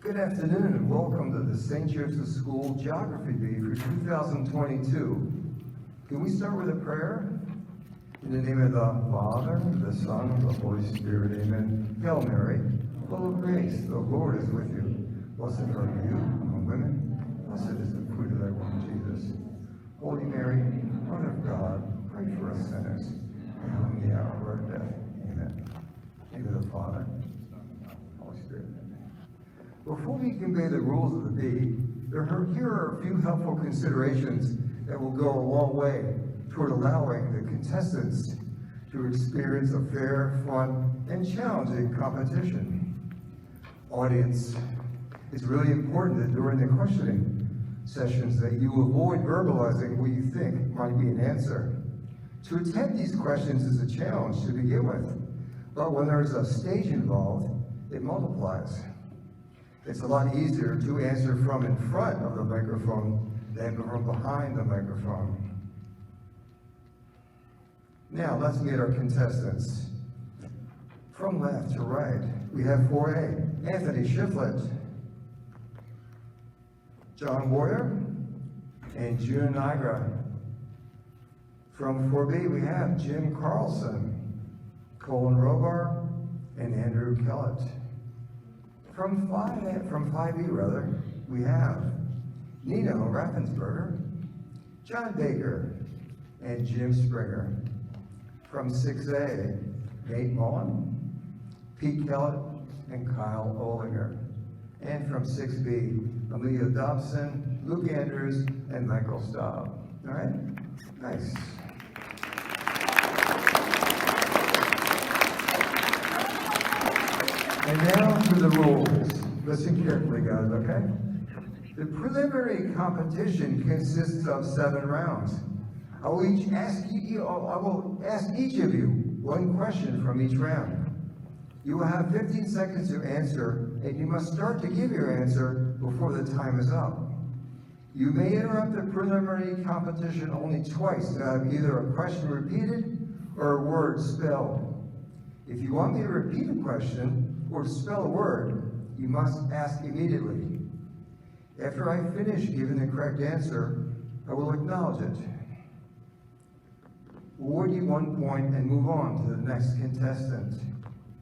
Good afternoon and welcome to the St. Joseph's School Geography Bee for 2022. Can we start with a prayer? In the name of the Father, the Son, and the Holy Spirit, amen. Hail Mary, full of grace, the Lord is with you. Blessed are you among women, blessed is the fruit of thy womb, Jesus. Holy Mary, Mother of God, pray for us sinners, now and in the hour of our death. Amen. In the name of the Father, Holy Spirit. Before we convey the rules of the bee, here are a few helpful considerations that will go a long way toward allowing the contestants to experience a fair, fun, and challenging competition. Audience, it's really important that during the questioning sessions that you avoid verbalizing what you think might be an answer. To attempt these questions is a challenge to begin with, but when there's a stage involved, it multiplies. It's a lot easier to answer from in front of the microphone than from behind the microphone. Now, let's meet our contestants. From left to right, we have 4A, Anthony Shiflett, John Warrior, and June Nigra. From 4B, we have Jim Carlson, Colin Robar, and Andrew Kellett. From 5E, we have Nino Raffensperger, John Baker, and Jim Springer. From 6A, Nate Mullen, Pete Kellett, and Kyle Olinger. And from 6B, Amelia Dobson, Luke Andrews, and Michael Staub. All right? Nice. And now for the rules. Listen carefully, guys, okay? The preliminary competition consists of 7 rounds. I will ask each of you one question from each round. You will have 15 seconds to answer, and you must start to give your answer before the time is up. You may interrupt the preliminary competition only twice to have either a question repeated or a word spelled. If you want me to repeat a question or to spell a word, you must ask immediately. After I finish giving the correct answer, I will acknowledge it, award you 1 point, and move on to the next contestant.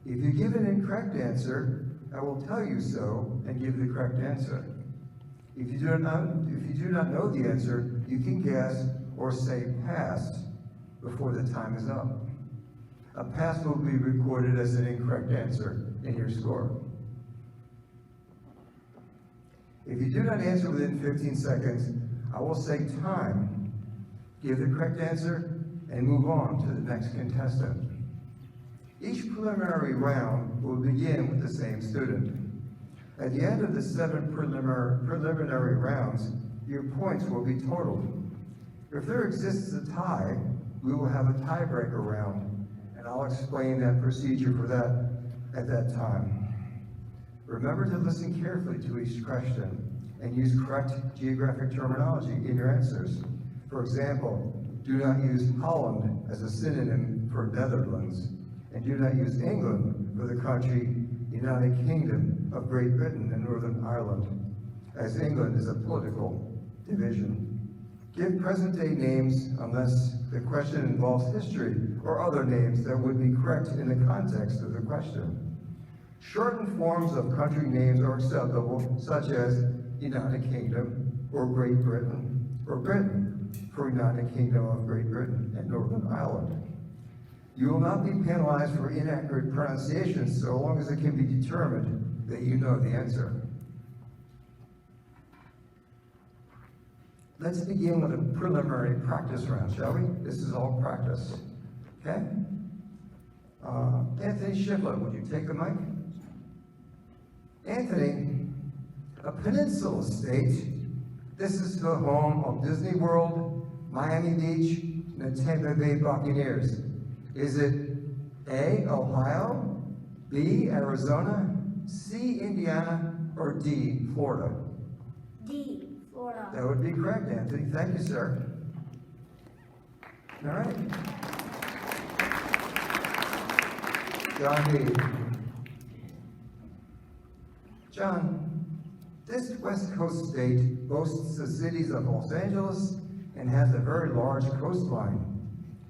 If you give an incorrect answer, I will tell you so and give the correct answer. If you do not know the answer, you can guess or say pass before the time is up. A pass will be recorded as an incorrect answer in your score. If you do not answer within 15 seconds, I will say time, give the correct answer, and move on to the next contestant. Each preliminary round will begin with the same student. At the end of the 7 preliminary rounds, your points will be totaled. If there exists a tie, we will have a tiebreaker round, and I'll explain that procedure for that at that time. Remember to listen carefully to each question and use correct geographic terminology in your answers. For example, do not use Holland as a synonym for Netherlands, and do not use England for the country United Kingdom of Great Britain and Northern Ireland, as England is a political division. Give present-day names unless the question involves history or other names that would be correct in the context of the question. Shortened forms of country names are acceptable, such as United Kingdom or Great Britain, or Britain for United Kingdom of Great Britain and Northern Ireland. You will not be penalized for inaccurate pronunciation so long as it can be determined that you know the answer. Let's begin with a preliminary practice round, shall we? This is all practice, okay? Anthony Shiflett, would you take the mic? Anthony, a peninsula state, this is the home of Disney World, Miami Beach, and the Tampa Bay Buccaneers. Is it A, Ohio, B, Arizona, C, Indiana, or D, Florida? D, Florida. That would be correct, Anthony. Thank you, sir. All right. John B. John, This West Coast state boasts the cities of Los Angeles and has a very large coastline.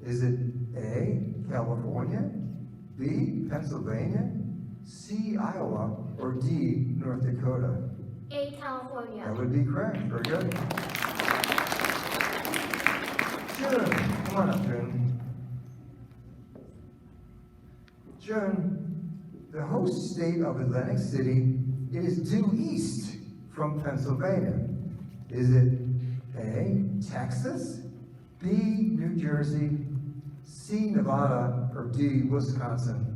Is it A, California, B, Pennsylvania, C, Iowa, or D, North Dakota? A. California. That would be correct. Very good. June, come on up, June. June, the host state of Atlantic City, it is due east from Pennsylvania. Is it A, Texas, B, New Jersey, C, Nevada, or D, Wisconsin?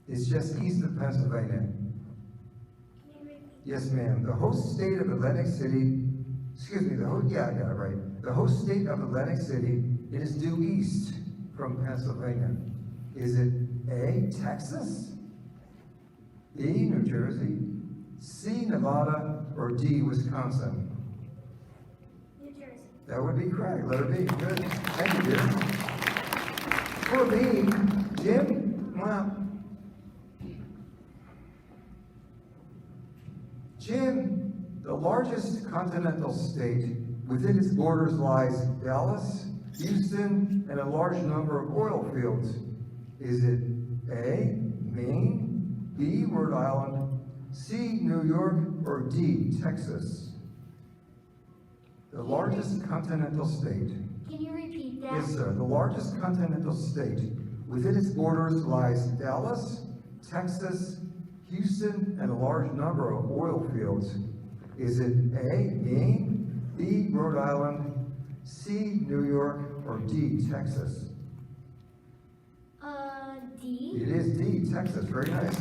It's just east of Pennsylvania. Can you repeat? Yes, ma'am. The host state of Atlantic City, excuse me, I got it right. The host state of Atlantic City, it is due east from Pennsylvania. Is it A, Texas, B, New Jersey, C, Nevada, or D, Wisconsin? New Jersey. That would be correct. Letter B. Good. Thank you, Jim. For B, Jim, come on up. Jim, the largest continental state within its borders lies Dallas, Houston, and a large number of oil fields. Is it A, Maine, B, Rhode Island, C, New York, or D, Texas? The largest continental state. Can you repeat that? Yes, sir. The largest continental state within its borders lies Dallas, Texas, Houston, and a large number of oil fields. Is it A, Maine, B, Rhode Island, C, New York, or D, Texas? D. It is D, Texas. Very nice.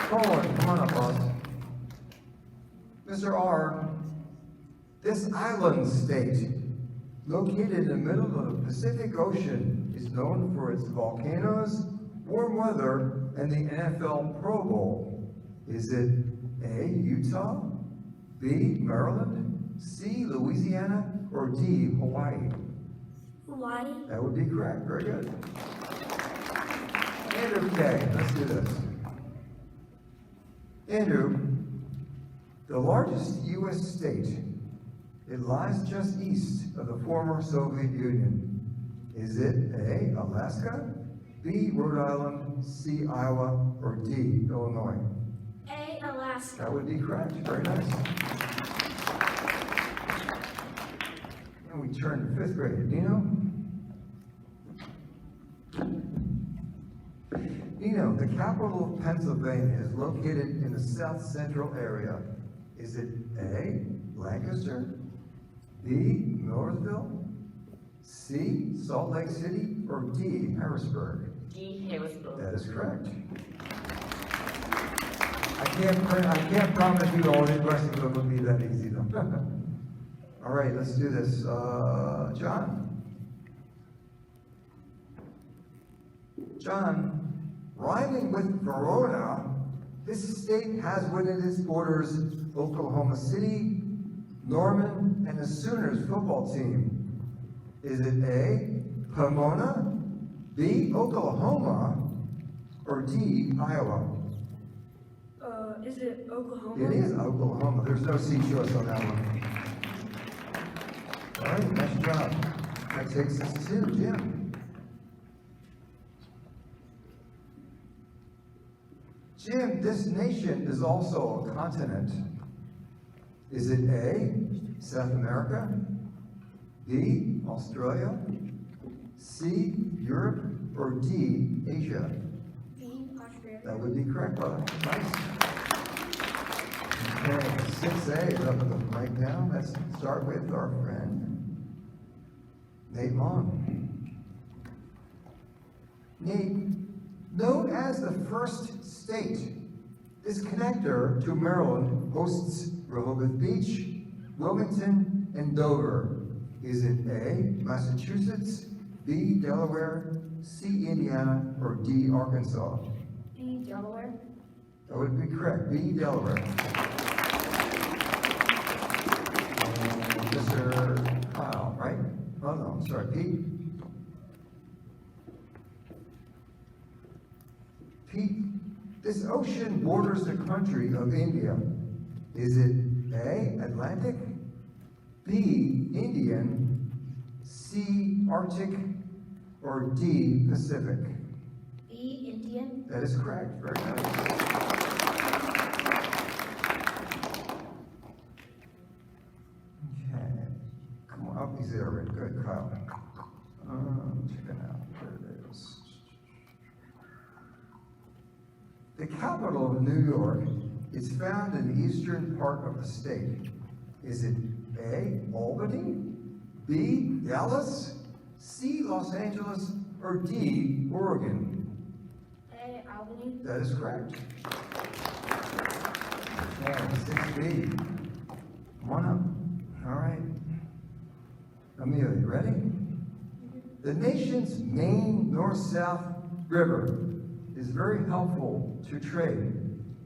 Forward. Come on up, boss. Mr. R, this island state, located in the middle of the Pacific Ocean, is known for its volcanoes, warm weather, and the NFL Pro Bowl. Is it A, Utah, B, Maryland, C, Louisiana, or D, Hawaii? Hawaii. That would be correct. Very good. Andrew K. Let's do this. Andrew, the largest U.S. state, it lies just east of the former Soviet Union. Is it A, Alaska, B, Rhode Island, C, Iowa, or D, Illinois? A. Alaska. That would be correct. Very nice. And we turn to fifth grade. Nino? Nino, the capital of Pennsylvania is located in the south central area. Is it A, Lancaster, B, Millersville, C, Salt Lake City, or D, Harrisburg? D, Harrisburg. That is correct. I can't promise you all the questions will be that easy though. All right, let's do this. John? John, rhyming with Verona, this state has within its borders Oklahoma City, Norman, and the Sooners football team. Is it A, Pomona, B, Oklahoma, or D, Iowa? Is it Oklahoma? It is Oklahoma. There's no C choice on that one. All right, nice job. That takes us to Jim. Jim, this nation is also a continent. Is it A, South America, B, Australia, C, Europe, or D, Asia? B. Australia. That would be correct, brother. Nice. Okay, 6A is up at the mic now. Let's start with our friend, Nate Long. Nate, known as the first state, this connector to Maryland hosts Rehoboth Beach, Wilmington, and Dover. Is it A, Massachusetts, B, Delaware, C, Indiana, or D, Arkansas? B. Delaware. That would be correct. B, Delaware. And Mr. Kyle, right? Oh, no, I'm sorry, Pete. Pete, This ocean borders the country of India. Is it A, Atlantic, B, Indian, C, Arctic, or D, Pacific? B, Indian. That is correct. Very nice. Okay. Come on up. He's there. Good, Kyle. Check it out. There it is. The capital of New York is found in the eastern part of the state. Is it A, Albany, B, Dallas, C, Los Angeles, or D, Oregon? A, Albany. That is correct. And 6B. Come on up. All right. Amelia, you ready? The nation's main north-south river is very helpful to trade.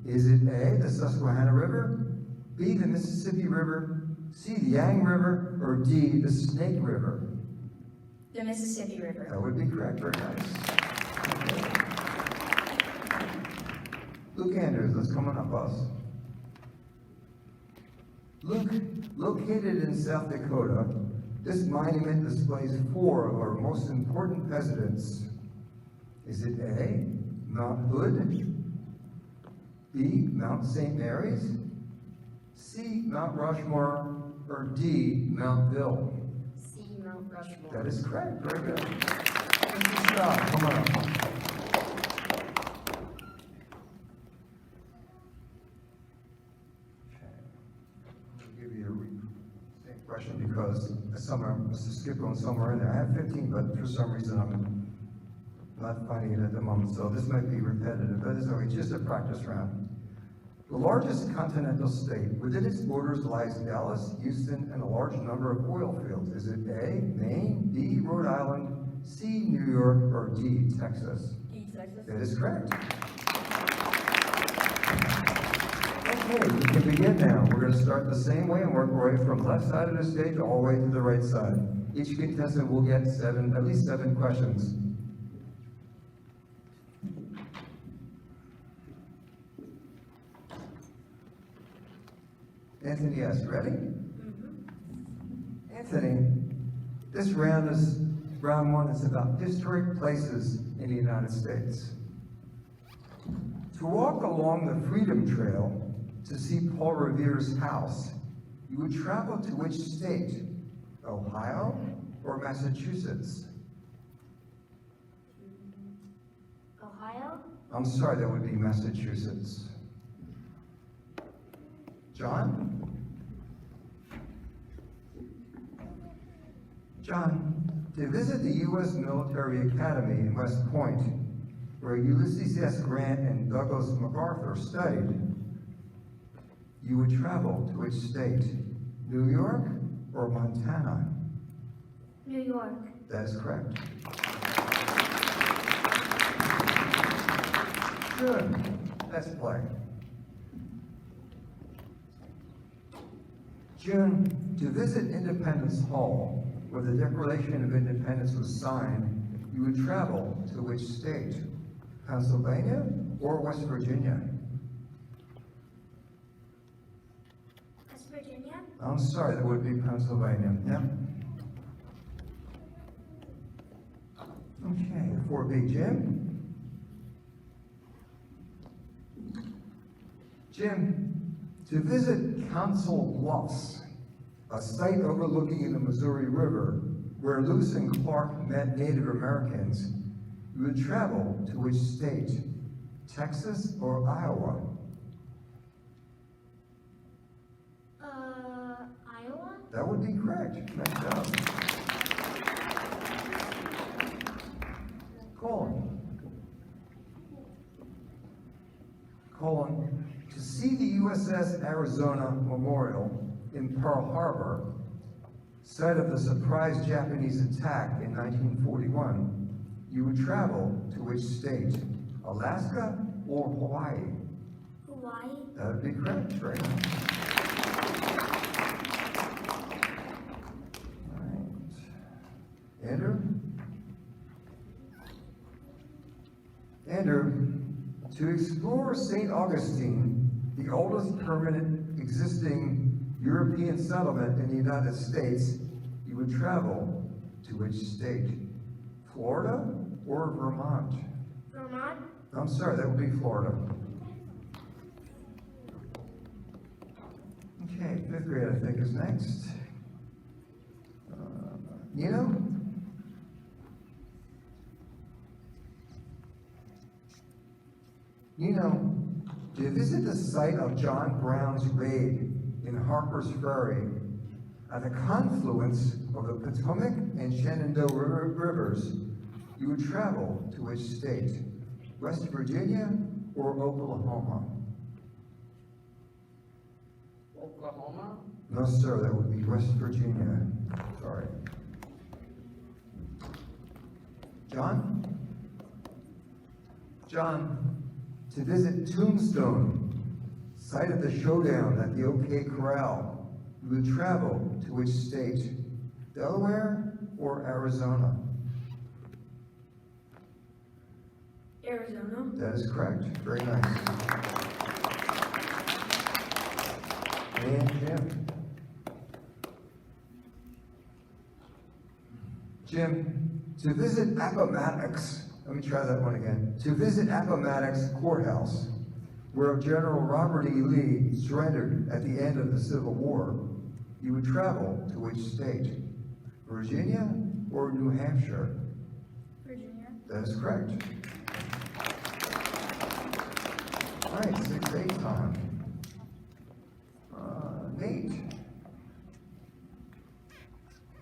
Is it A, the Susquehanna River, B, the Mississippi River, C, the Yang River, or D, the Snake River? The Mississippi River. That would be correct. Very nice. Luke Andrews, let's come on up, boss. Luke, located in South Dakota, this monument displays 4 of our most important presidents. Is it A, Mount Hood, B, Mount St. Mary's, C, Mount Rushmore, or D, Mount Bill? C, Mount Rushmore. That is correct. Very good. Mr. Scott, come on up. I'll give you a same question because somewhere, Mr. Skipper and somewhere in there. I have 15, but for some reason I'm not finding it at the moment, so this might be repetitive, but it's okay, just a practice round. The largest continental state within its borders lies Dallas, Houston, and a large number of oil fields. Is it A, Maine, B, Rhode Island, C, New York, or D, Texas? D, Texas. That is correct. Okay, we can begin now. We're going to start the same way and work our way from left side of the stage all the way to the right side. Each contestant will get at least seven questions. Anthony S., ready? Anthony, this round one is about historic places in the United States. To walk along the Freedom Trail to see Paul Revere's house, you would travel to which state? Ohio or Massachusetts? Ohio. I'm sorry, that would be Massachusetts. John? John, to visit the U.S. Military Academy in West Point, where Ulysses S. Grant and Douglas MacArthur studied, you would travel to which state? New York or Montana? New York. That is correct. Good. Let's play. June, to visit Independence Hall, where the Declaration of Independence was signed, you would travel to which state? Pennsylvania or West Virginia? West Virginia. I'm sorry, that would be Pennsylvania. Yep. Okay, 4B, Jim. Jim, to visit Council Bluffs, a site overlooking the Missouri River, where Lewis and Clark met Native Americans, you would travel to which state? Texas or Iowa? Iowa. That would be correct. Nice job. Colin, to see the USS Arizona Memorial in Pearl Harbor, site of the surprise Japanese attack in 1941, you would travel to which state? Alaska or Hawaii? Hawaii. That would be correct. Very nice. All right. Andrew? Andrew, To explore St. Augustine, the oldest permanent existing European settlement in the United States, you would travel to which state? Florida or Vermont? Vermont. I'm sorry, that would be Florida. Okay, fifth grade I think is next. Nino? Nino, to visit the site of John Brown's raid in Harper's Ferry at the confluence of the Potomac and Shenandoah rivers, you would travel to which state? West Virginia or Oklahoma? Oklahoma? No, sir, that would be West Virginia. Sorry. John? John, to visit Tombstone, site of the showdown at the OK Corral, you would travel to which state? Delaware or Arizona? Arizona. That is correct. Very nice. And Jim. Jim, to visit Appomattox, let me try that one again. To visit Appomattox Courthouse, where General Robert E. Lee surrendered at the end of the Civil War, you would travel to which state? Virginia or New Hampshire? Virginia. That is correct. All right, 6-8 time.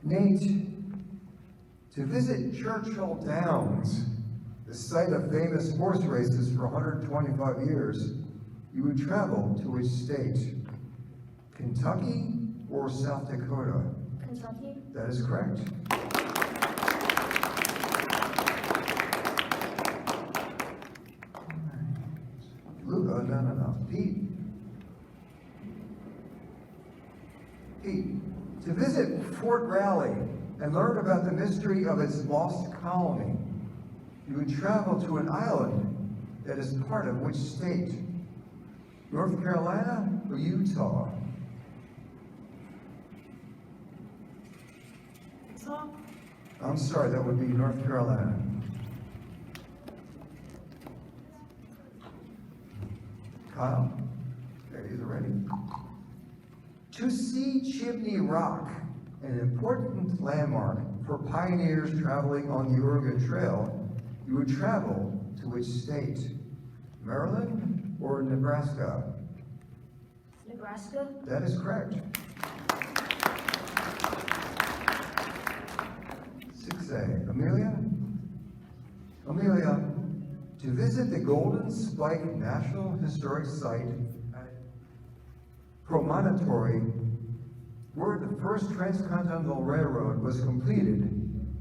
Nate, to visit Churchill Downs, the site of famous horse races for 125 years, you would travel to which state? Kentucky or South Dakota? Kentucky. That is correct. Luke, no. Pete, to visit Fort Raleigh and learn about the mystery of its lost colony, you would travel to an island that is part of which state? North Carolina or Utah? Utah. I'm sorry, that would be North Carolina. Kyle? Okay, he's ready. To see Chimney Rock, an important landmark for pioneers traveling on the Oregon Trail, you would travel to which state? Maryland or Nebraska? Nebraska. That is correct. 6A. Amelia? Amelia, to visit the Golden Spike National Historic Site at Promontory, where the first transcontinental railroad was completed,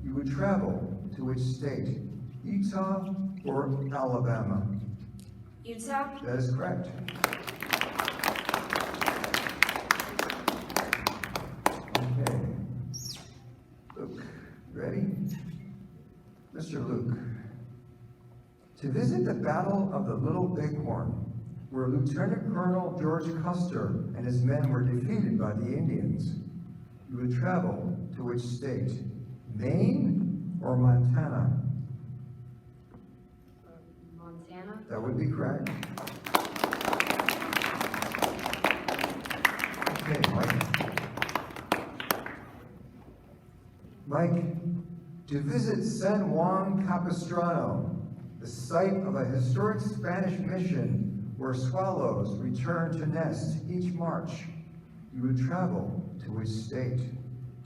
you would travel to which state? Utah or Alabama? Utah. That is correct. Okay. Luke, ready? Mr. Luke, to visit the Battle of the Little Bighorn, where Lieutenant Colonel George Custer and his men were defeated by the Indians, you would travel to which state? Maine or Montana? Montana? That would be correct. Okay, Mike, to visit San Juan Capistrano, the site of a historic Spanish mission where swallows return to nest each March, you would travel to which state?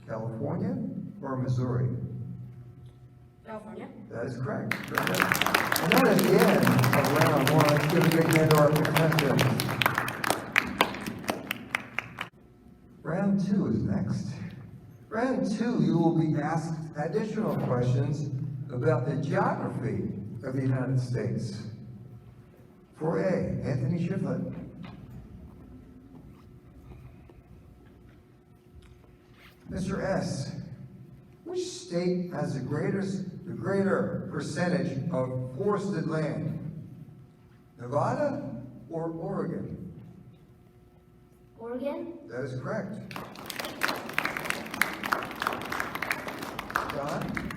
California or Missouri? California. That is correct. Very good. And that is the end of round one. Let's give a big hand to our contestants. Round two is next. Round two, you will be asked additional questions about the geography of the United States. 4A, Anthony Shiflett. Mr. S., which state has the greater percentage of forested land? Nevada or Oregon? Oregon, That is correct. John?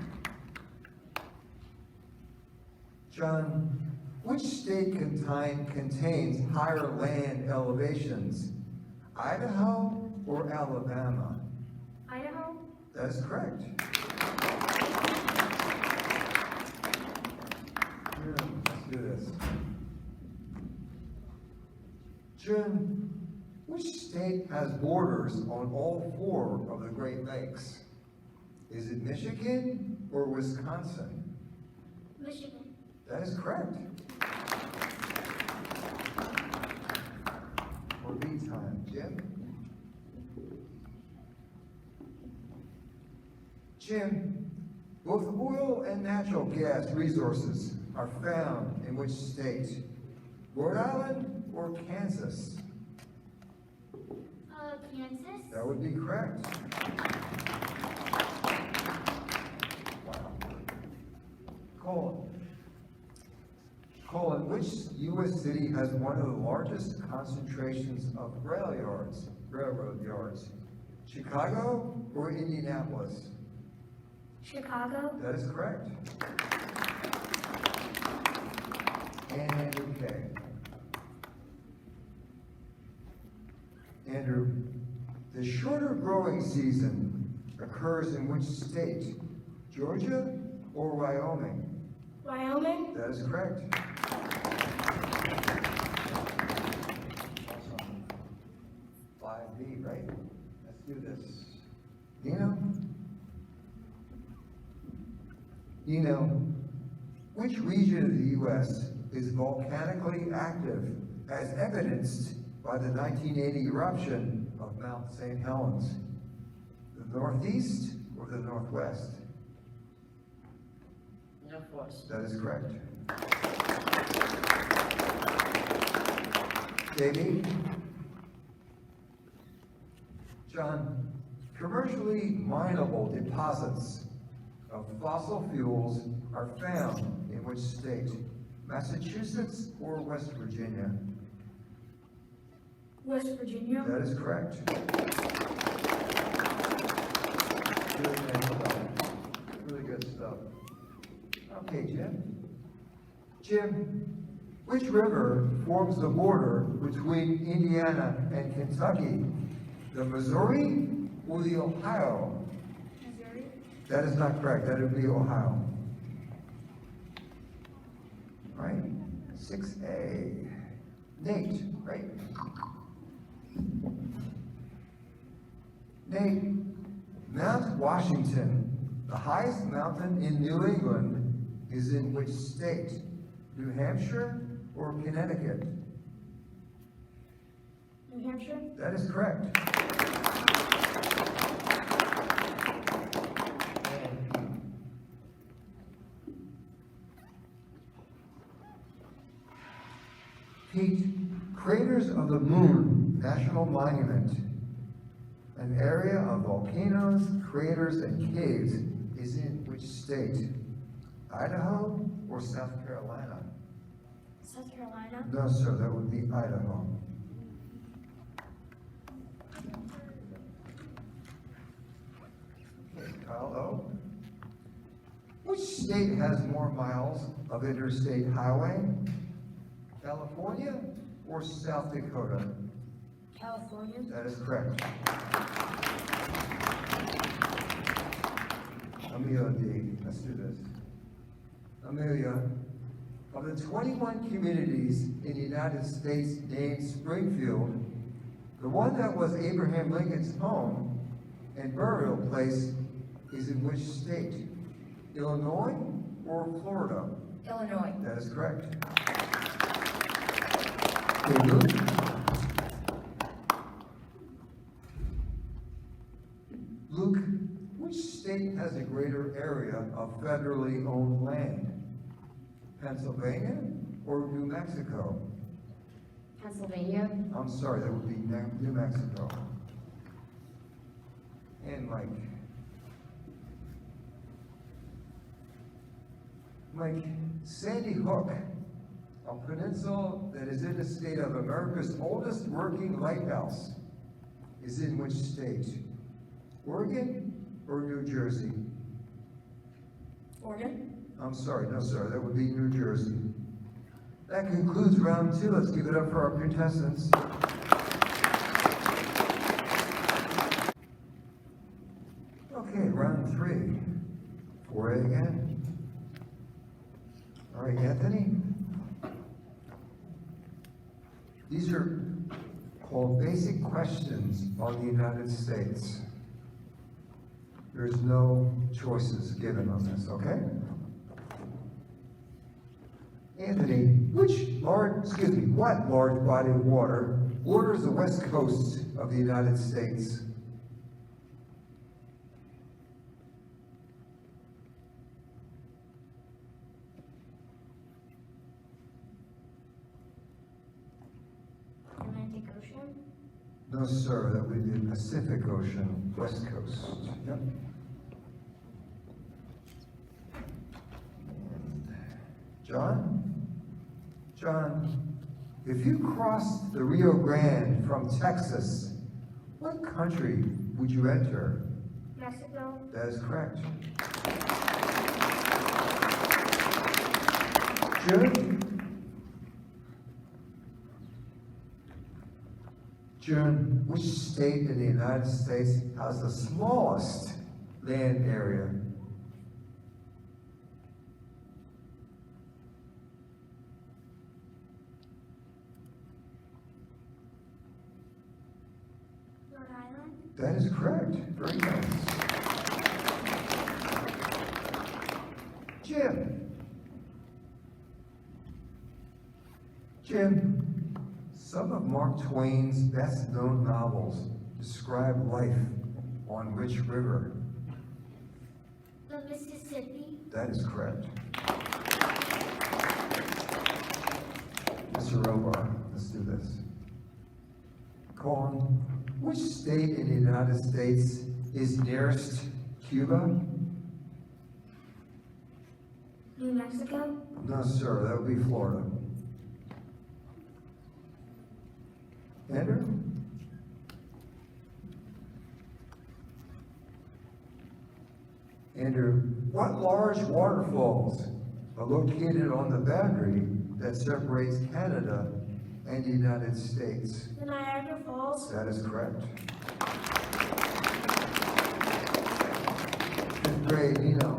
John, which state contains higher land elevations? Idaho or Alabama? Idaho, That is correct. Let's do this. Jim, which state has borders on all 4 of the Great Lakes? Is it Michigan or Wisconsin? Michigan, That is correct. For B time, Jim. Jim, both oil and natural gas resources are found in which state? Rhode Island or Kansas? Kansas, That would be correct. Wow. Colin, which U.S. city has one of the largest concentrations of railroad yards? Chicago or Indianapolis? Chicago, That is correct. And Andrew K. Andrew, the shorter growing season occurs in which state? Georgia or Wyoming? Wyoming, That is correct. Awesome. 5B, right? Let's do this. Nino, which region of the U.S. is volcanically active as evidenced by the 1980 eruption of Mount St. Helens? The Northeast or the Northwest? Northwest. That is correct. Jamie? John, commercially mineable deposits of fossil fuels are found in which state? Massachusetts or West Virginia? West Virginia, That is correct. Really good stuff. Okay, Jim. Jim, which river forms the border between Indiana and Kentucky? The Missouri or the Ohio? Missouri, That is not correct. That would be Ohio. Right? 6A. Nate, right? Nate, Mount Washington, the highest mountain in New England, is in which state? New Hampshire or Connecticut? New Hampshire, That is correct. Pete, craters of the Moon National Monument, an area of volcanoes, craters, and caves, is in which state? Idaho or South Carolina? South Carolina, No, sir, that would be Idaho. Okay, Kyle O. Which state has more miles of interstate highway? California or South Dakota? California, That is correct. Amelia D. Let's do this. Amelia, of the 21 communities in the United States named Springfield, the one that was Abraham Lincoln's home and burial place is in which state? Illinois or Florida? Illinois, That is correct. Okay, Luke. Luke, which state has a greater area of federally owned land? Pennsylvania or New Mexico? Pennsylvania. I'm sorry, that would be New Mexico. And Mike, Sandy Hook A peninsula that is in the state of America's oldest working lighthouse is in which state? Oregon or New Jersey? Oregon. I'm sorry, no sir, that would be New Jersey. That concludes round 2. Let's give it up for our contestants. Okay, round 3. 4A again. All right, Anthony. These are called basic questions on the United States. There's no choices given on this, okay? Anthony, what large body of water borders the west coast of the United States? Atlantic Ocean. No, sir, that would be the Pacific Ocean, west coast. Yep. And John, if you crossed the Rio Grande from Texas, what country would you enter? Mexico. That is correct. June, which state in the United States has the smallest land area? Rhode Island. That is correct. Very nice. Jim, some of Mark Twain's best-known novels describe life on which river? The Mississippi. That is correct. Mr. Robar, let's do this. Colin, which state in the United States is nearest Cuba? New Mexico. No, sir, that would be Florida. Andrew? Andrew, what large waterfalls are located on the boundary that separates Canada and the United States? The Niagara Falls. That is correct. 5th grade, Nino.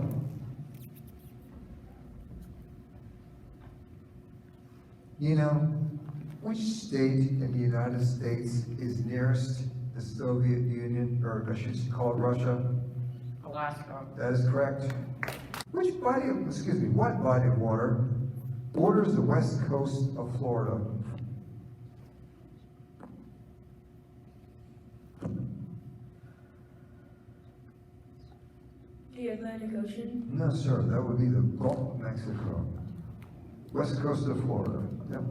Which state in the United States is nearest the Soviet Union, or I should call it Russia? Alaska. That is correct. What body of water borders the west coast of Florida? The Atlantic Ocean. No, sir, that would be the Gulf of Mexico. West coast of Florida. Yep,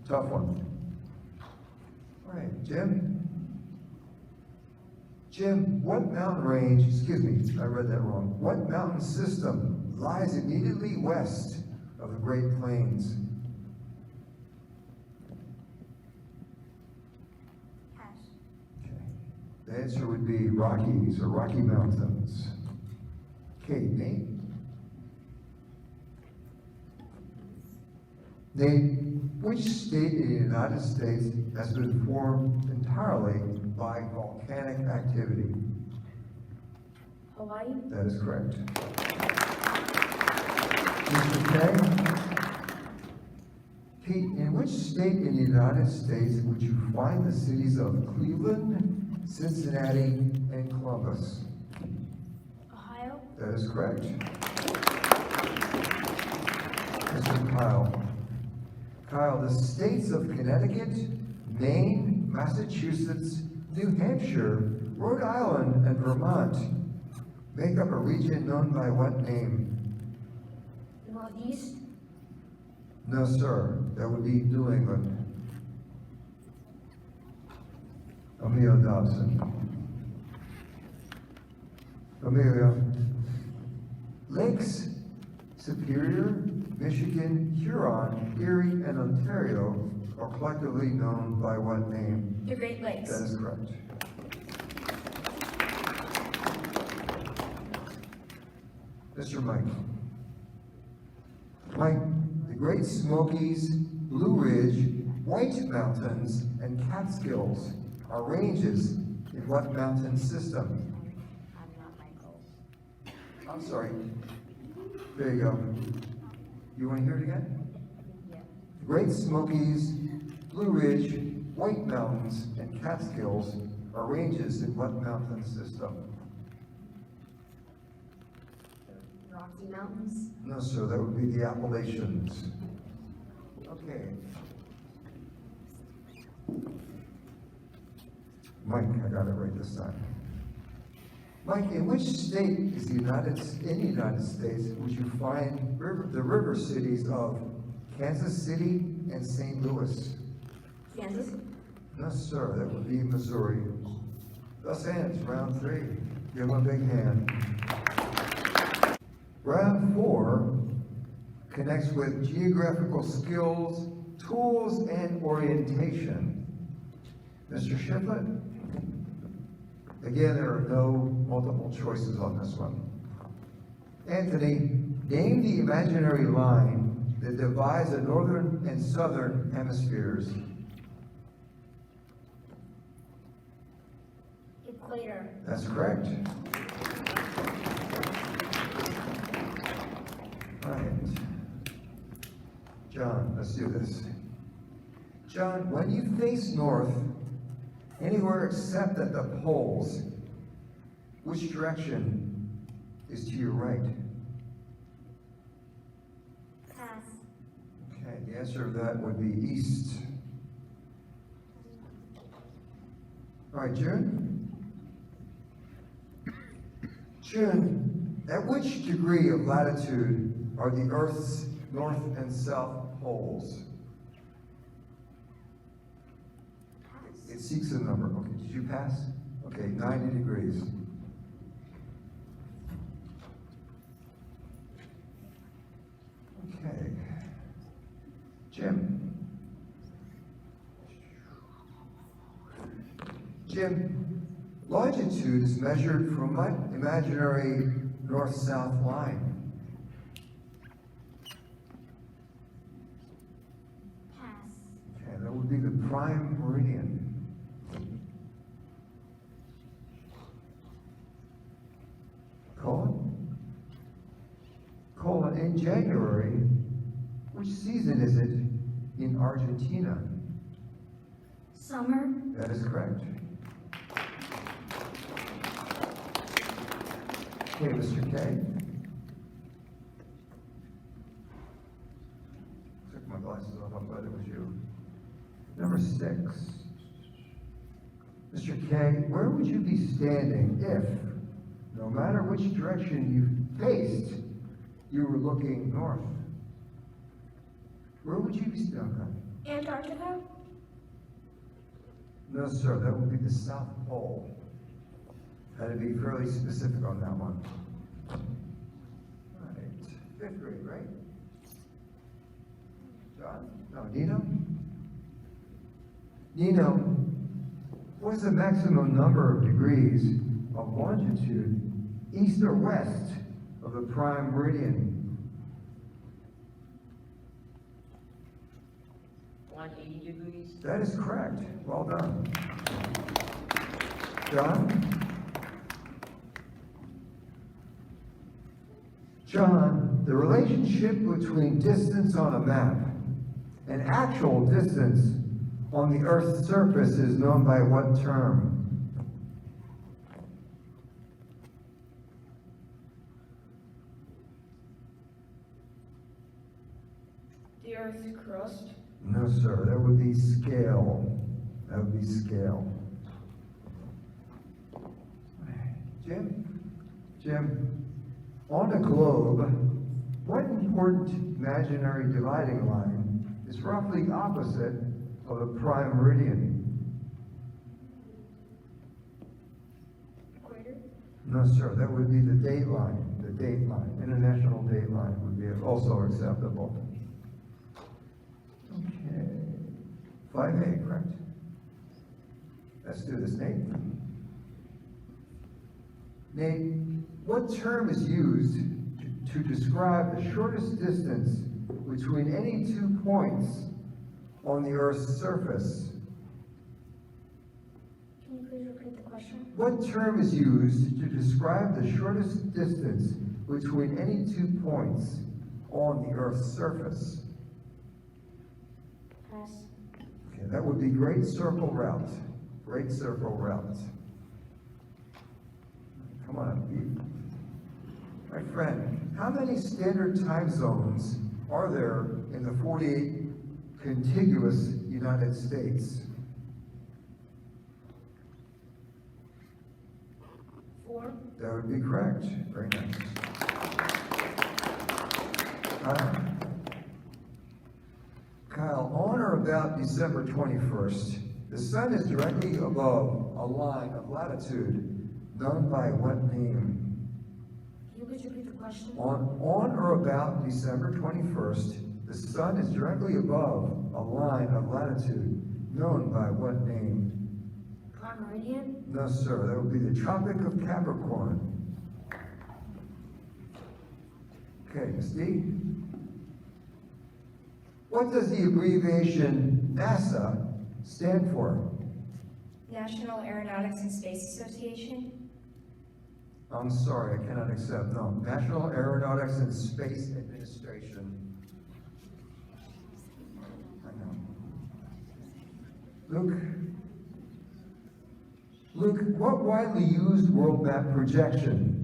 tough one. All right, Jim, what mountain range, I read that wrong. What mountain system lies immediately west of the Great Plains? Pass. Okay. The answer would be Rockies or Rocky Mountains. Okay, Nate? Which state in the United States has been formed entirely by volcanic activity? Hawaii. That is correct. Mr. K? Pete, in which state in the United States would you find the cities of Cleveland, Cincinnati, and Columbus? Ohio. That is correct. Mr. Kyle. Kyle, the states of Connecticut, Maine, Massachusetts, New Hampshire, Rhode Island, and Vermont make up a region known by what name? Northeast. No, sir. That would be New England. Amelia Dobson. Amelia. Lakes Superior, Michigan, Huron, Erie, and Ontario are collectively known by what name? The Great Lakes. That is correct. Mr. Mike. Mike, the Great Smokies, Blue Ridge, White Mountains, and Catskills are ranges in what mountain system? I'm not Michael. I'm sorry. There you go. You want to hear it again? Yeah. Great Smokies, Blue Ridge, White Mountains, and Catskills are ranges in what mountain system? The Rocky Mountains. No, sir, that would be the Appalachians. Okay. Mike, I got it right this time. Mike, in which state in the United States would you find the river cities of Kansas City and St. Louis? Kansas. No, sir, that would be Missouri. Thus ends round 3. Give him a big hand. Round 4 connects with geographical skills, tools, and orientation. Mr. Shiflett? Again, there are no multiple choices on this one. Anthony, name the imaginary line that divides the northern and southern hemispheres. Equator. That's correct. All right. John, let's do this. John, when you face north, anywhere except at the poles, which direction is to your right? Pass. Okay, the answer to that would be east. All right, June? June, at which degree of latitude are the Earth's north and south poles? It seeks a number. Okay, did you pass? Okay, 90 degrees. Okay. Jim. Jim, longitude is measured from what imaginary north-south line? Pass. Okay, that would be the prime meridian. Colin? Colin, in January, which season is it in Argentina? Summer. That is correct. Okay, Mr. K. Took my glasses off, I'm glad it was you. Number 6. Mr. K, where would you be standing if, no matter which direction you faced, you were looking north? Where would you be standing? Antarctica. No, sir, that would be the South Pole. Had to be fairly specific on that one. All right, 5th grade, right? John? No, Nino? Nino, what is the maximum number of degrees of longitude east or west of the prime meridian? 180 degrees. That is correct. Well done. John? John, the relationship between distance on a map and actual distance on the Earth's surface is known by what term? The Earth's crust. No, sir. That would be scale. That would be scale. Jim, on a globe, what important imaginary dividing line is roughly opposite of the prime meridian? Equator. No, sir. That would be the date line. The date line, international date line would be also acceptable. Okay, 5A, correct? Let's do this, Nate. Nate, what term is used to describe the shortest distance between any 2 points on the Earth's surface? Can you please repeat the question? What term is used to describe the shortest distance between any 2 points on the Earth's surface? Pass. Okay, that would be Great Circle Route. Great Circle Route. Come on up, Pete. My friend, how many standard time zones are there in the 48 contiguous United States? 4. That would be correct. Very nice. Kyle, on or about December 21st, the sun is directly above a line of latitude known by what name? Can you please repeat the question? On or about December 21st, the sun is directly above a line of latitude known by what name? Prime meridian? No, sir. That would be the Tropic of Capricorn. Okay, Ms. D. What does the abbreviation NASA stand for? National Aeronautics and Space Association? I'm sorry, I cannot accept. No. National Aeronautics and Space Administration. I know. Luke, what widely used world map projection,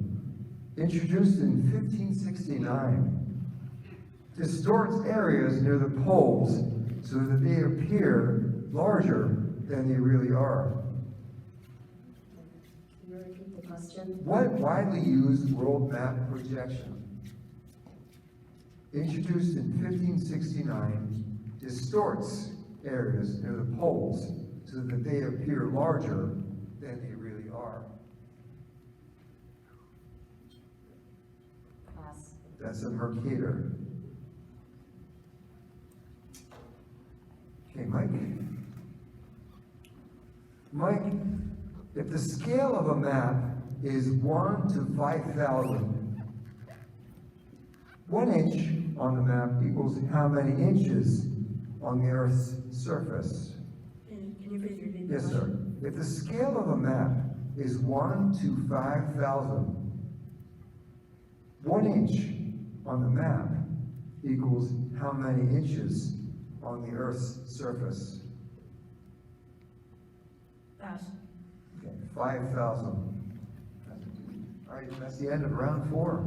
introduced in 1569, distorts areas near the poles so that they appear larger than they really are? Can you repeat the question? What widely used world map projection, introduced in 1569, distorts areas near the poles so that they appear larger than they really are? Pass. That's a Mercator. Okay, Mike. Mike, if the scale of a map is 1 to 5,000, 1 inch on the map equals how many inches on the Earth's surface? Can you please repeat the Yes, question? sir. If the scale of a map is 1 to 5,000, 1 inch on the map equals how many inches on the Earth's surface? Pass. Okay, 5,000. All right, that's the end of round 4.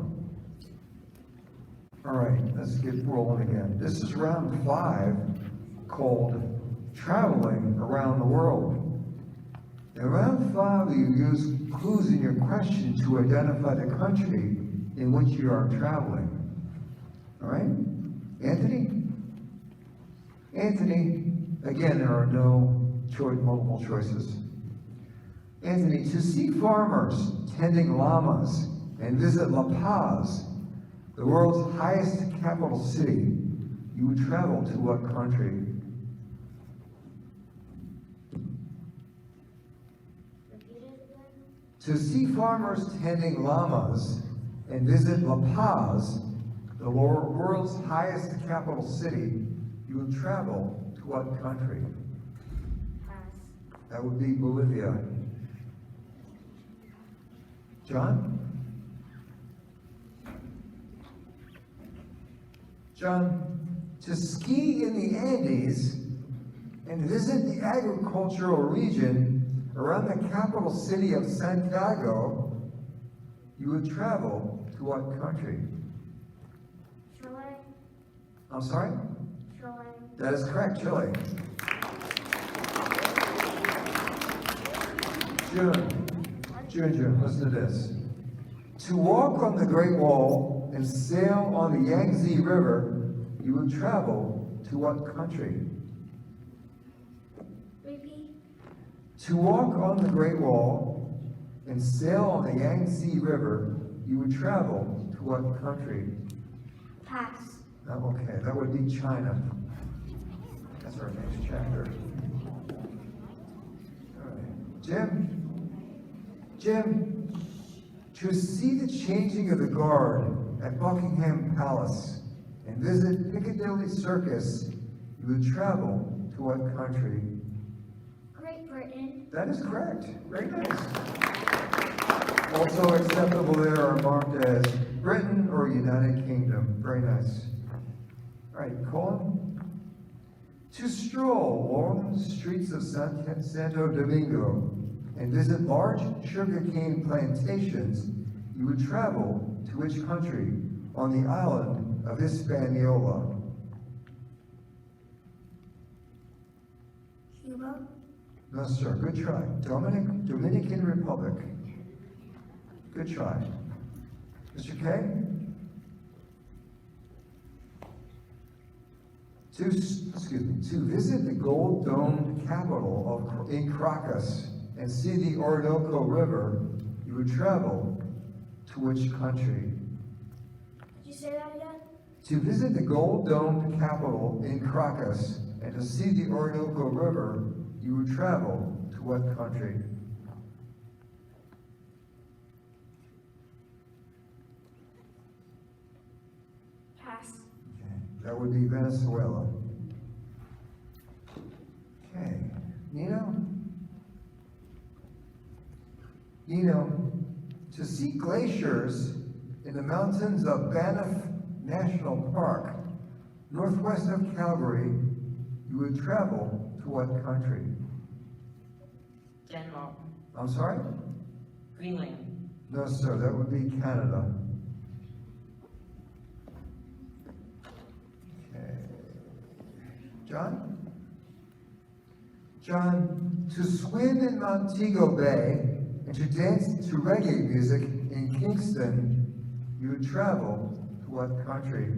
All right, let's get rolling again. This is round 5, called Traveling Around the World. In round 5, you use clues in your question to identify the country in which you are traveling. All right? Anthony? Anthony, again, there are no multiple choices. Anthony, to see farmers tending llamas and visit La Paz, the world's highest capital city, you would travel to what country? Repeat it again. To see farmers tending llamas and visit La Paz, the world's highest capital city, you would travel to what country? Pass. That would be Bolivia. John? John, to ski in the Andes and visit the agricultural region around the capital city of Santiago, you would travel to what country? Chile? I'm sorry? Chile? That is correct, Chile. June, listen to this. To walk on the Great Wall and sail on the Yangtze River, you would travel to what country? Repeat. To walk on the Great Wall and sail on the Yangtze River, you would travel to what country? Pass. Okay, that would be China. That's our next chapter. All right. Jim, to see the changing of the guard at Buckingham Palace and visit Piccadilly Circus, you would travel to what country? Great Britain. That is correct. Very nice. Also acceptable there are marked as Britain or United Kingdom. Very nice. All right, Colin. To stroll along the streets of Santo Domingo and visit large sugarcane plantations, you would travel to which country on the island of Hispaniola? Cuba. No, sir. Good try. Dominican Republic. Good try. Mr. K? To visit the gold-domed capital in Caracas and see the Orinoco River, you would travel to which country? Could you say that again? To visit the gold-domed capital in Caracas and to see the Orinoco River, you would travel to what country? Pass. Okay, that would be Venezuela. Okay, Nino, to see glaciers in the mountains of Banff National Park, northwest of Calgary, you would travel to what country? Denmark. I'm sorry? Greenland. No, sir, that would be Canada. Okay. John, to swim in Montego Bay and to dance to reggae music in Kingston, you would travel to what country?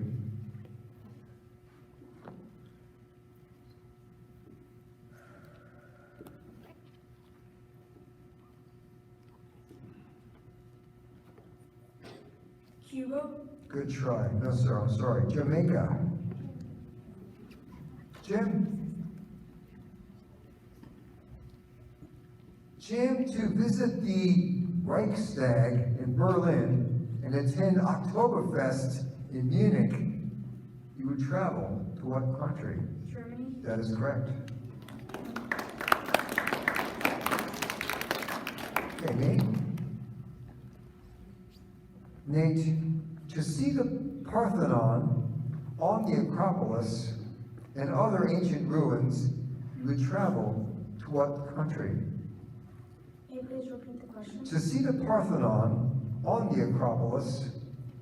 Cuba. Good try. No, sir, I'm sorry. Jamaica. Jim, to visit the Reichstag in Berlin and attend Oktoberfest in Munich, you would travel to what country? Germany. That is correct. Okay, Nate, to see the Parthenon on the Acropolis and other ancient ruins, you would travel to what country? Can you please repeat the question? To see the Parthenon on the Acropolis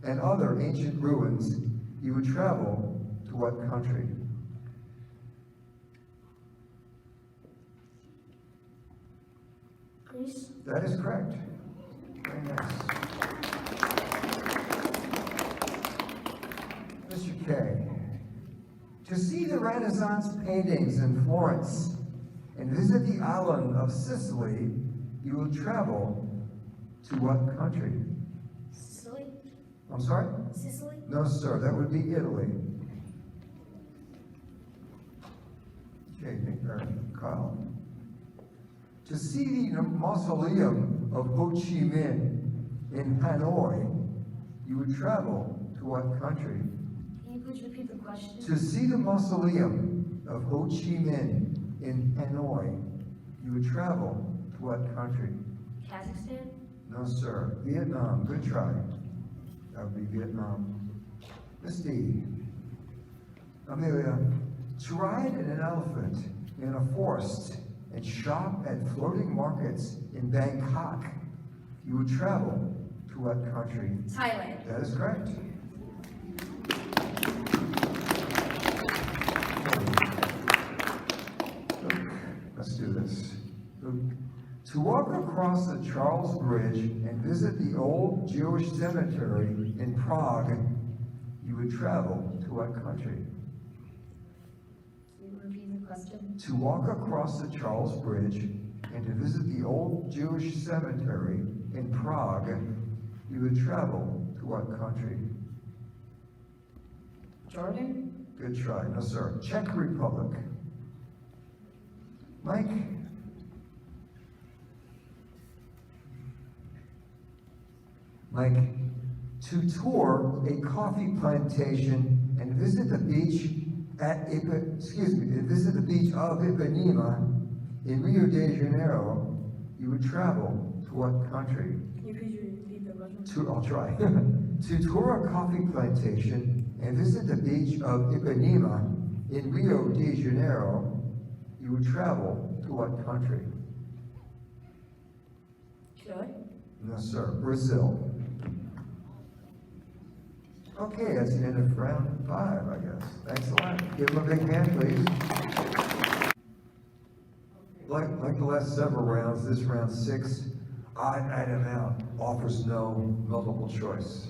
and other ancient ruins, you would travel to what country? Greece. That is correct. Very nice. Mr. K, to see the Renaissance paintings in Florence and visit the island of Sicily, you will travel to what country? Sicily. I'm sorry? Sicily. No, sir, that would be Italy. Okay, Kyle. To see the mausoleum of Ho Chi Minh in Hanoi, you would travel to what country? Can you please repeat the question? To see the mausoleum of Ho Chi Minh in Hanoi, you would travel to what country? Kazakhstan. No, sir. Vietnam. Good try. That would be Vietnam. Miss D. Amelia, to ride in an elephant in a forest and shop at floating markets in Bangkok, you would travel to what country? Thailand. That is correct. Let's do this. To walk across the Charles Bridge and visit the old Jewish cemetery in Prague, you would travel to what country? Can you repeat the question? To walk across the Charles Bridge and to visit the old Jewish cemetery in Prague, you would travel to what country? Jordan. Good try. No, sir. Czech Republic. Mike? Mike, to tour a coffee plantation and visit the beach visit the beach of Ipanema in Rio de Janeiro, you would travel to what country? Could you repeat the question? I'll try. To tour a coffee plantation and visit the beach of Ipanema in Rio de Janeiro, you would travel to what country? Chile? No, sir. Brazil. Okay, that's the end of round 5, I guess. Thanks a lot. Give them a big hand, please. Like the last several rounds, this round 6, odd item out, offers no multiple choice.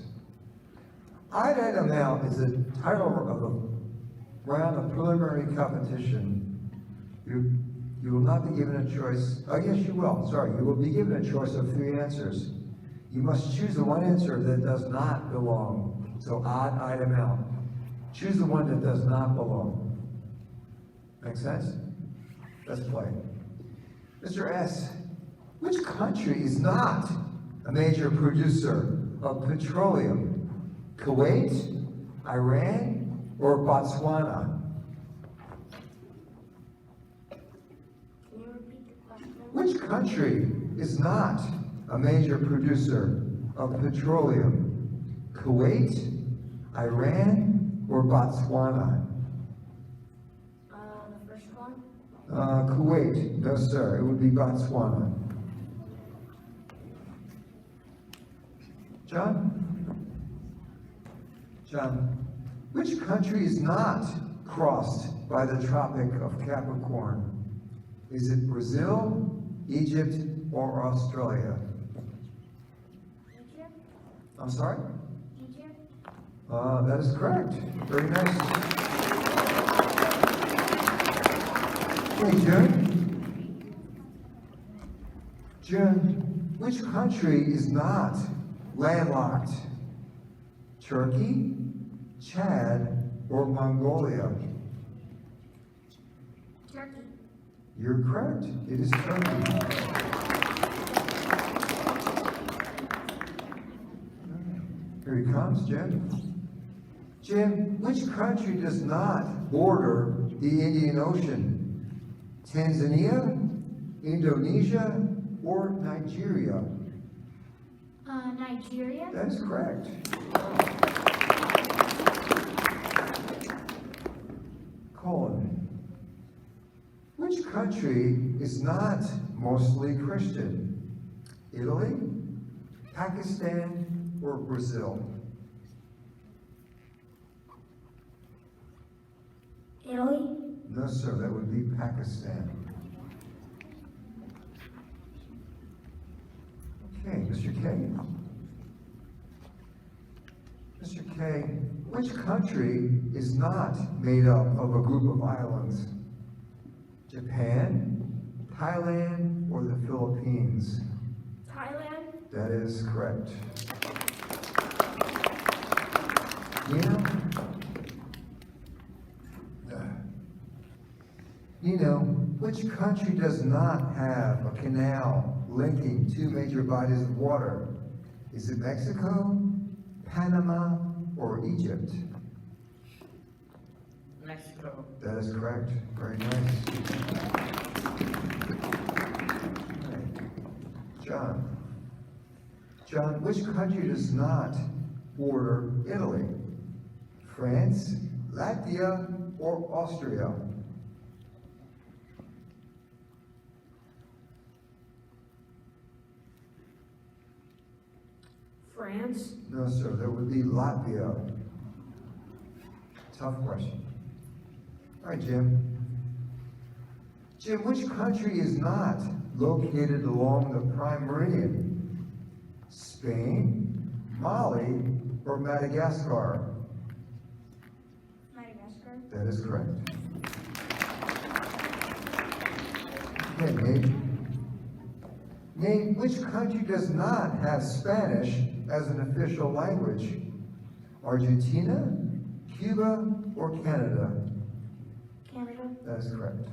Odd item out is the title of a round of preliminary competition. You will not be given a choice. Oh, yes, you will. Sorry, you will be given a choice of 3 answers. You must choose the one answer that does not belong. So odd item out. Choose the one that does not belong. Make sense? Let's play. Mr. S, which country is not a major producer of petroleum? Kuwait, Iran, or Botswana? Can you repeat the question? Which country is not a major producer of petroleum? Kuwait, Iran, or Botswana? The first one? Kuwait. No, sir. It would be Botswana. John? John, which country is not crossed by the Tropic of Capricorn? Is it Brazil, Egypt, or Australia? Egypt? I'm sorry? Egypt? That is correct. Very nice. Hey, June. June, which country is not landlocked? Turkey, Chad, or Mongolia? Turkey. You're correct. It is Turkey. Here he comes, Jim. Jim, which country does not border the Indian Ocean? Tanzania, Indonesia, or Nigeria? Nigeria? That is correct. Colin, which country is not mostly Christian? Italy, Pakistan, or Brazil? Italy? No, sir, that would be Pakistan. Okay, Mr. K. Mr. K, which country is not made up of a group of islands? Japan, Thailand, or the Philippines? Thailand? That is correct. Nino? Nino, which country does not have a canal linking 2 major bodies of water? Is it Mexico, Panama, or Egypt? Mexico. That is correct. Very nice. Right. John. John, which country does not border Italy? France, Latvia, or Austria? France? No, sir, that would be Latvia. Tough question. All right, Jim. Jim, which country is not located along the prime meridian? Spain, Mali, or Madagascar? Madagascar? That is correct. Okay, Nate. Name which country does not have Spanish as an official language? Argentina, Cuba, or Canada? Canada. That is correct.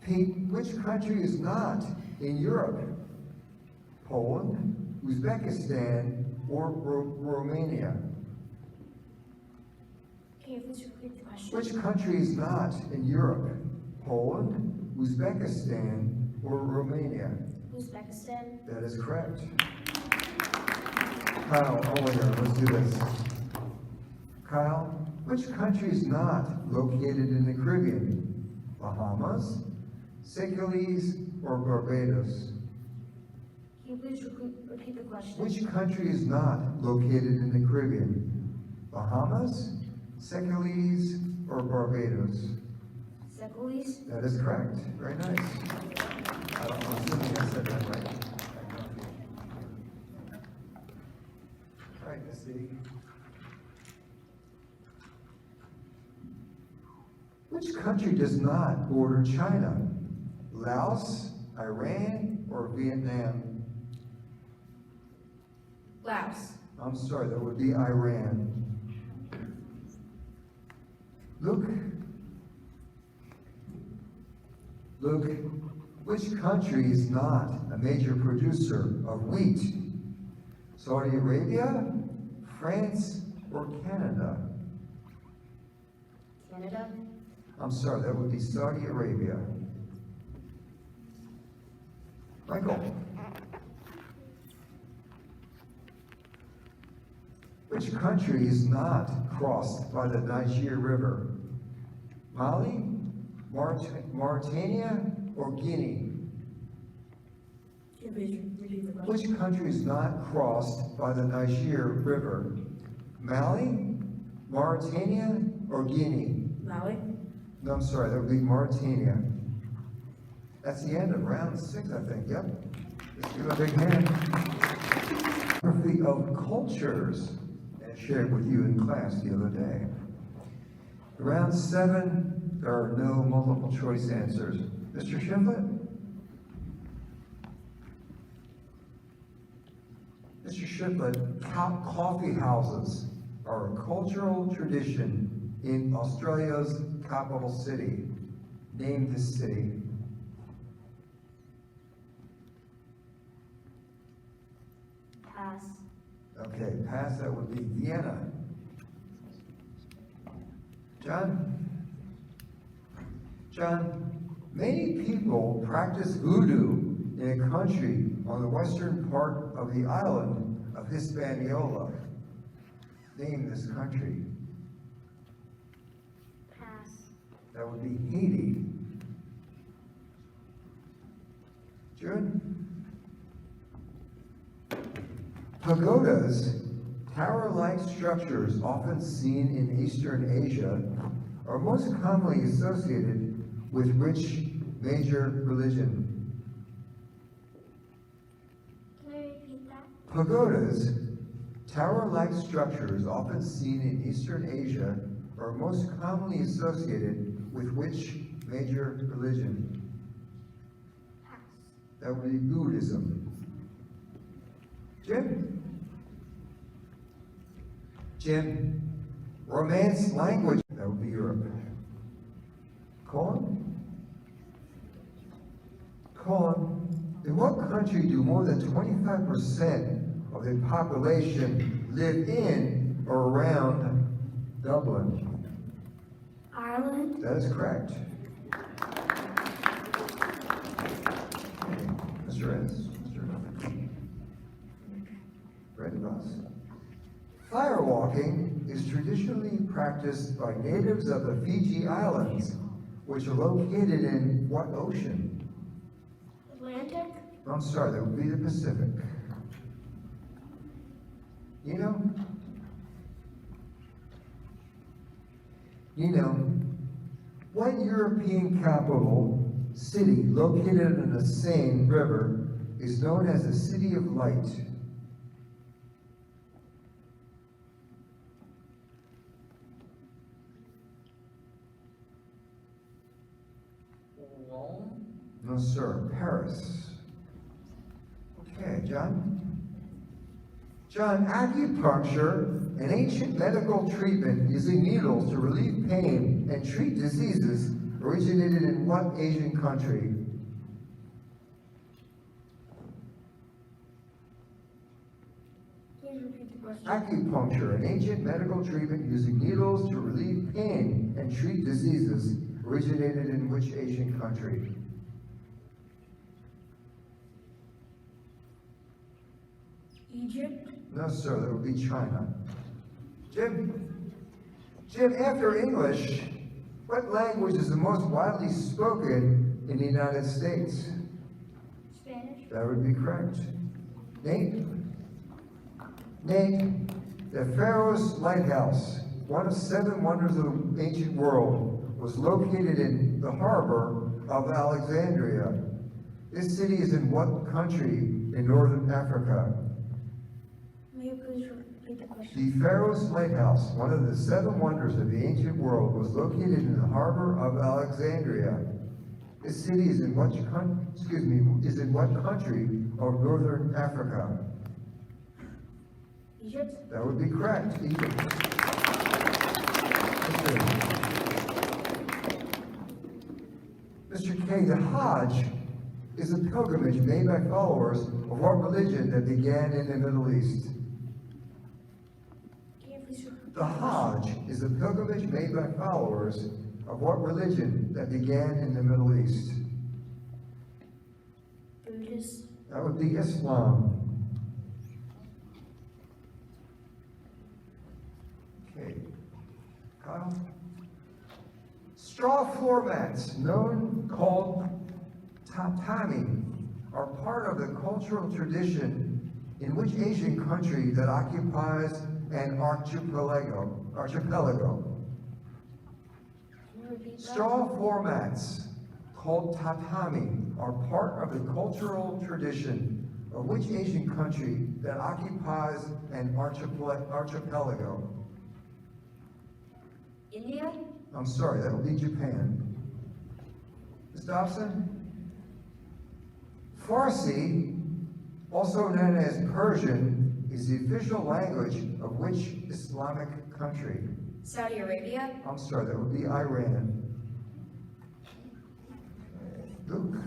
Pete, which country is not in Europe? Poland, Uzbekistan, or Romania? Can you please repeat the question? Which country is not in Europe? Poland, Uzbekistan, or Romania? Uzbekistan. That is correct. Kyle, over here, let's do this. Kyle, which country is not located in the Caribbean? Bahamas, Seychelles, or Barbados? Can you please repeat the question? Which country is not located in the Caribbean? Bahamas, Seychelles, or Barbados? Seychelles. That is correct. Very nice. I'm assuming I said that right. All right, let's see. Which country does not border China? Laos, Iran, or Vietnam? Laos. I'm sorry, that would be Iran. Luke, which country is not a major producer of wheat? Saudi Arabia, France, or Canada? Canada. I'm sorry, that would be Saudi Arabia. Michael. Which country is not crossed by the Niger River? Mali, Mauritania, or Guinea? Can you please repeat the question? Which country is not crossed by the Niger River? Mali, Mauritania, or Guinea? Maui. No, I'm sorry, that would be Mauritania. That's the end of round 6, I think. Yep. Let's give a big hand. Geography of cultures, as shared with you in class the other day. Round 7, there are no multiple choice answers. Mr. Shiflett? Mr. Shiflett, coffee houses are a cultural tradition in Australia's capital city. Name this city. Pass. Okay, pass, that would be Vienna. John, many people practice voodoo in a country on the western part of the island of Hispaniola. Name this country. Pass. That would be Haiti. Jude? Pagodas, tower-like structures often seen in Eastern Asia, are most commonly associated with which major religion? Can I repeat that? Pagodas, tower-like structures often seen in Eastern Asia, are most commonly associated with which major religion? Pass. That would be Buddhism. Jim, Romance language, that would be Europe. Colin, in what country do more than 25% of the population live in or around Dublin? Ireland. That is correct. Mr. Ennis, Red Bus. Firewalking is traditionally practiced by natives of the Fiji Islands, which are located in what ocean? Atlantic. I'm sorry, that would be the Pacific. You know, what European capital city located in the Seine River is known as the City of Light? No, sir. Paris. Okay, John? John, acupuncture, an ancient medical treatment using needles to relieve pain and treat diseases, originated in what Asian country? Please repeat the question. Acupuncture, an ancient medical treatment using needles to relieve pain and treat diseases, originated in which Asian country? Egypt. No, sir, that would be China. Jim, after English, what language is the most widely spoken in the United States? Spanish. That would be correct. Nate, the Pharaoh's Lighthouse, one of 7 wonders of the ancient world, was located in the harbor of Alexandria. This city is in what country in northern Africa? May you please repeat the question? The Pharaoh's Lighthouse, one of the 7 wonders of the ancient world, was located in the harbor of Alexandria. This city is in what country of northern Africa? Egypt. That would be correct. Egypt. Mr. K, the Hajj is a pilgrimage made by followers of what religion that began in the Middle East? Can you please repeat The Hajj is a pilgrimage made by followers of what religion that began in the Middle East? Buddhist. That would be Islam. Okay. Kyle? Straw floor mats, called tatami, are part of the cultural tradition in which Asian country that occupies an archipelago? Can you repeat that? Straw floor mats, called tatami, are part of the cultural tradition of which Asian country that occupies an archipelago? India. I'm sorry, that would be Japan. Ms. Dobson? Farsi, also known as Persian, is the official language of which Islamic country? Saudi Arabia. I'm sorry, that would be Iran. Luke.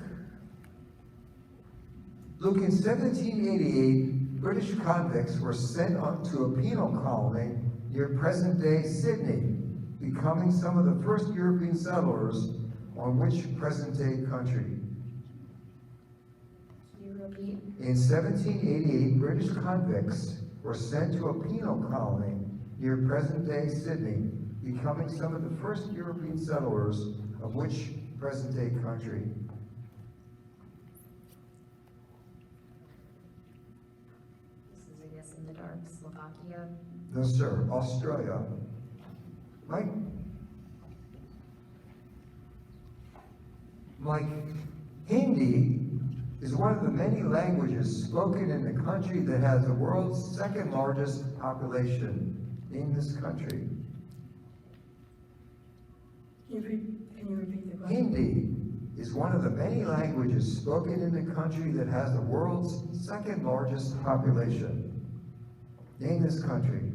Luke, in 1788, British convicts were sent to a penal colony near present-day Sydney, becoming some of the first European settlers on which present-day country? Can you repeat? In 1788, British convicts were sent to a penal colony near present-day Sydney, becoming some of the first European settlers of which present-day country? This is, I guess, in the dark. Slovakia. No, sir. Australia. Mike, Hindi is one of the many languages spoken in the country that has the world's 2nd largest population. Name this country. Can you repeat the question? Hindi is one of the many languages spoken in the country that has the world's 2nd largest population. Name this country.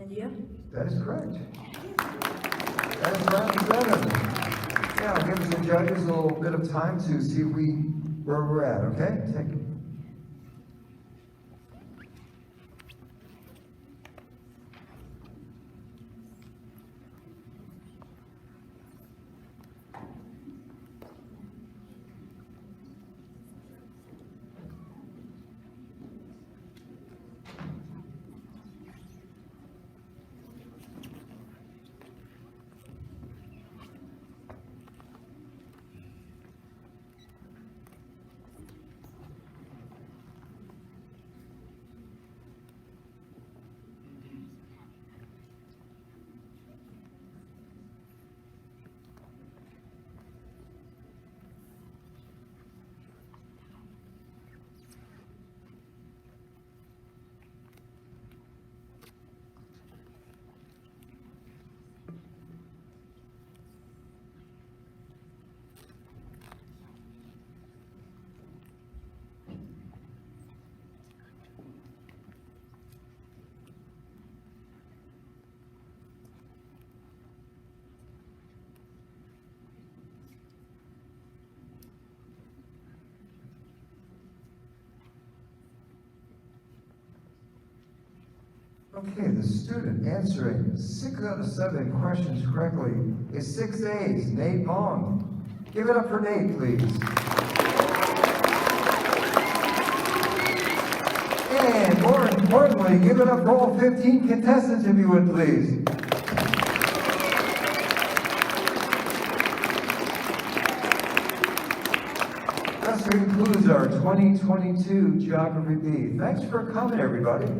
India. That is correct. That is round 7. Now, give the judges a little bit of time to see where we're at, okay? Okay, the student answering 6 out of 7 questions correctly is 6A's, Nate Long. Give it up for Nate, please. And more importantly, give it up for all 15 contestants, if you would, please. That concludes our 2022 Geography Bee. Thanks for coming, everybody.